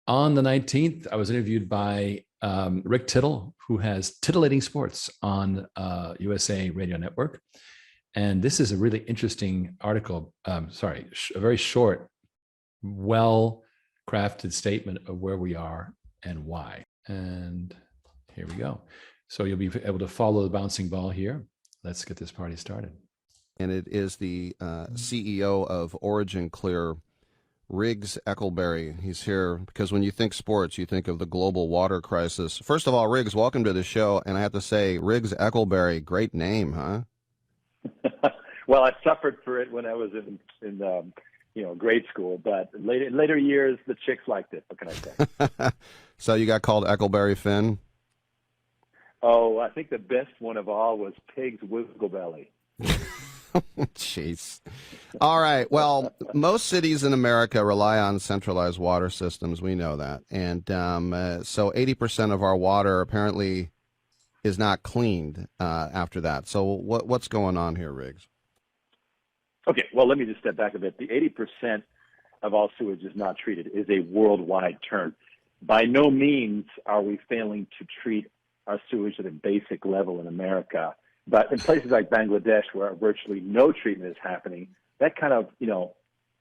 On the 19th, I was interviewed by Rick Tittle, who has Titillating Sports on USA Radio Network. And this is a really interesting article. A very short, well crafted statement of where we are and why. And here we go. So you'll be able to follow the bouncing ball here. Let's get this party started. And it is the CEO of OriginClear, Riggs Eckelberry. He's here because when you think sports, you think of the global water crisis. First of all, Riggs, welcome to the show. And I have to say, Riggs Eckelberry, great name, huh? Well, I suffered for it when I was in grade school, but in later years, the chicks liked it. What can I say? So you got called Eckelberry Finn? Oh, I think the best one of all was Pig's Wiggleberry. Jeez. All right. Well, most cities in America rely on centralized water systems. We know that. And so 80% of our water apparently is not cleaned after that. So what's going on here, Riggs? Okay. Well, let me just step back a bit. The 80% of all sewage is not treated is a worldwide term. By no means are we failing to treat our sewage at a basic level in America. But in places like Bangladesh, where virtually no treatment is happening, that kind of,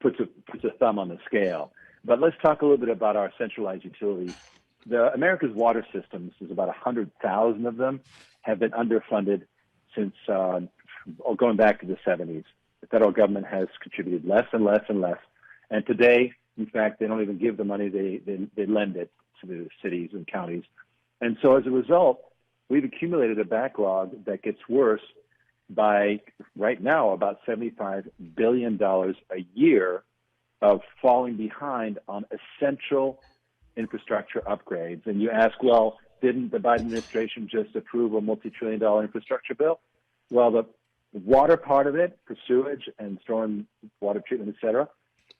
puts a thumb on the scale. But let's talk a little bit about our centralized utilities. America's water systems, there's about 100,000 of them, have been underfunded since going back to the 70s. The federal government has contributed less and less and less. And today, in fact, they don't even give the money, they lend it to the cities and counties. And so as a result, we've accumulated a backlog that gets worse by, right now, about $75 billion a year of falling behind on essential infrastructure upgrades. And you ask, well, didn't the Biden administration just approve a multi-trillion-dollar infrastructure bill? Well, the water part of it, for sewage and storm water treatment, et cetera,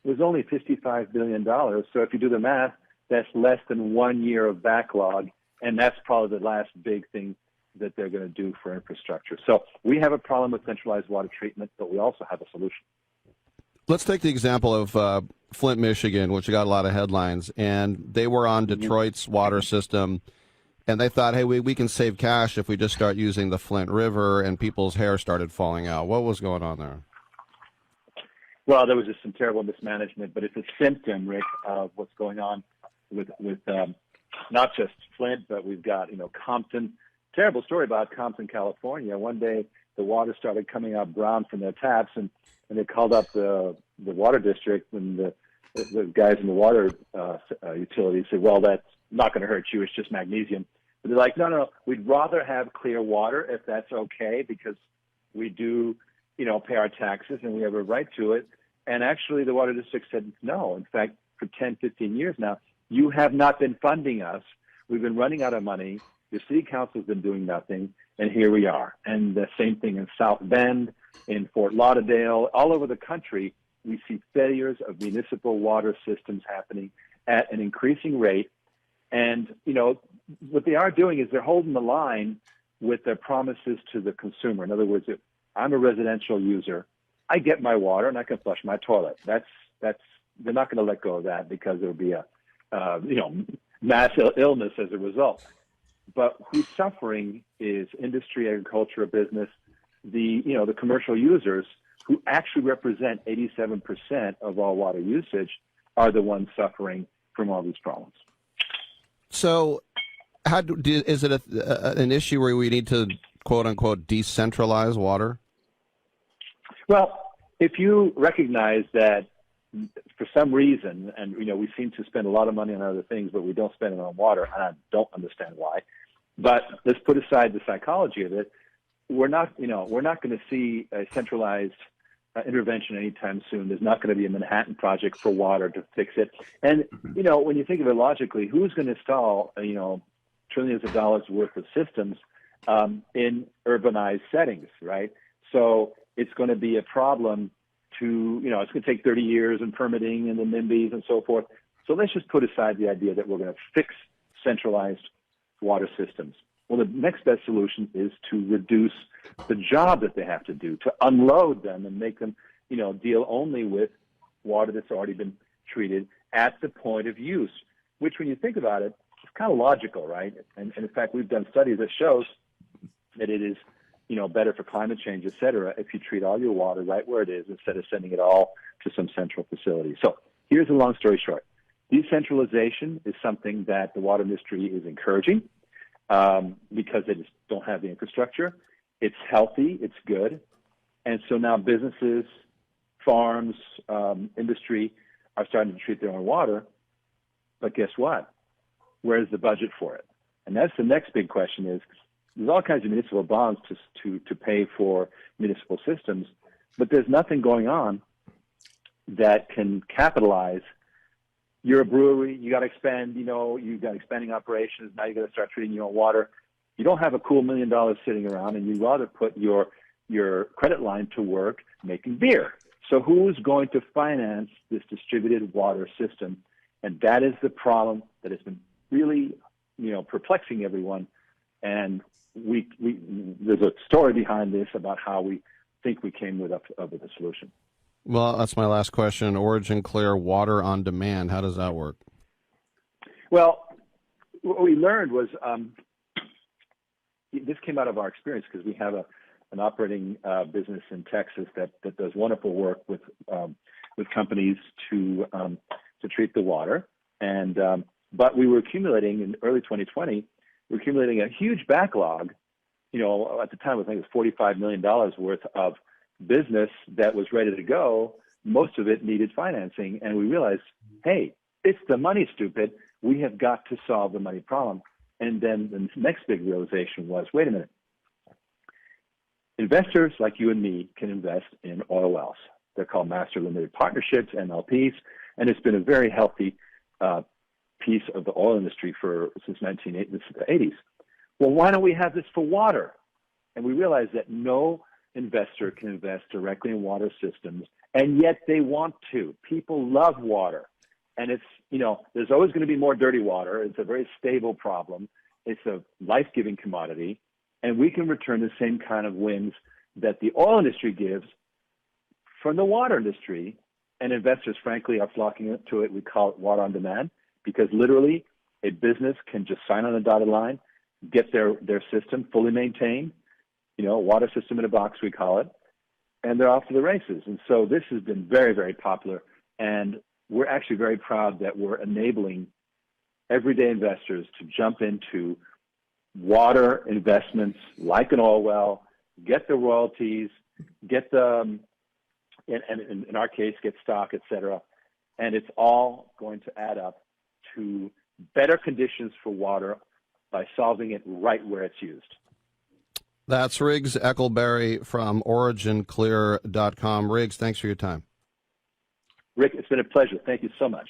was only $55 billion. So if you do the math, that's less than 1 year of backlog. And that's probably the last big thing that they're going to do for infrastructure. So we have a problem with centralized water treatment, but we also have a solution. Let's take the example of Flint, Michigan, which got a lot of headlines. And they were on Detroit's water system. And they thought, hey, we can save cash if we just start using the Flint River. And people's hair started falling out. What was going on there? Well, there was just some terrible mismanagement. But it's a symptom, Rick, of what's going on with not just Flint, but we've got, Compton. Terrible story about Compton, California. One day the water started coming out brown from their taps, and they called up the water district, and the guys in the water utility said, well, that's not going to hurt you. It's just magnesium. But they're like, no, we'd rather have clear water if that's okay, because we do, pay our taxes and we have a right to it. And actually the water district said no. In fact, for 10, 15 years now, you have not been funding us. We've been running out of money. Your city council's been doing nothing, and here we are. And the same thing in South Bend, in Fort Lauderdale, all over the country, we see failures of municipal water systems happening at an increasing rate. And, what they are doing is they're holding the line with their promises to the consumer. In other words, if I'm a residential user, I get my water and I can flush my toilet. They're not going to let go of that, because there will be a mass illness as a result. But who's suffering is industry, agriculture, business, the commercial users, who actually represent 87% of all water usage, are the ones suffering from all these problems. So is it an issue where we need to, quote unquote, decentralize water? Well, if you recognize that for some reason, and we seem to spend a lot of money on other things, but we don't spend it on water, and I don't understand why. But let's put aside the psychology of it. We're not going to see a centralized intervention anytime soon. There's not going to be a Manhattan Project for water to fix it. And when you think of it logically, who's going to install trillions of dollars worth of systems in urbanized settings, right? So it's going to be a problem to, it's going to take 30 years and permitting and the NIMBYs and so forth. So let's just put aside the idea that we're going to fix centralized water systems. Well, the next best solution is to reduce the job that they have to do, to unload them and make them, deal only with water that's already been treated at the point of use. which when you think about it, it's kind of logical, right? And in fact, we've done studies that shows that it is, better for climate change, et cetera, if you treat all your water right where it is instead of sending it all to some central facility. So here's a long story short. Decentralization is something that the water industry is encouraging because they just don't have the infrastructure. It's healthy, it's good. And so now businesses, farms, industry are starting to treat their own water. But guess what? Where's the budget for it? And that's the next big question is, there's all kinds of municipal bonds to pay for municipal systems, but there's nothing going on that can capitalize. You're a brewery, you got to expand, you've got expanding operations, now you got to start treating your own water. You don't have a cool $1 million sitting around, and you'd rather put your credit line to work making beer. So who's going to finance this distributed water system? And that is the problem that has been really, perplexing everyone. And there's a story behind this about how we think we came with a solution. Well, that's my last question. OriginClear water on demand. How does that work? Well, what we learned was this came out of our experience because we have an operating business in Texas that does wonderful work with companies to treat the water. And but we were accumulating in early 2020. We're accumulating a huge backlog. At the time, I think it was $45 million worth of business that was ready to go. Most of it needed financing. And we realized, hey, it's the money, stupid. We have got to solve the money problem. And then the next big realization was, wait a minute. Investors like you and me can invest in oil wells. They're called master limited partnerships, MLPs. And it's been a very healthy piece of the oil industry since the 1980s. Well, why don't we have this for water? And we realized that no investor can invest directly in water systems, and yet they want to. People love water. And it's, there's always going to be more dirty water. It's a very stable problem. It's a life-giving commodity. And we can return the same kind of wins that the oil industry gives from the water industry. And investors, frankly, are flocking to it. We call it water on demand, because literally a business can just sign on a dotted line, get their system fully maintained, water system in a box, we call it, and they're off to the races. And so this has been very, very popular. And we're actually very proud that we're enabling everyday investors to jump into water investments like an oil well, get the royalties, get the, and in our case, get stock, et cetera. And it's all going to add up to better conditions for water by solving it right where it's used. That's Riggs Eckelberry from OriginClear.com. Riggs, thanks for your time. Rick, it's been a pleasure. Thank you so much.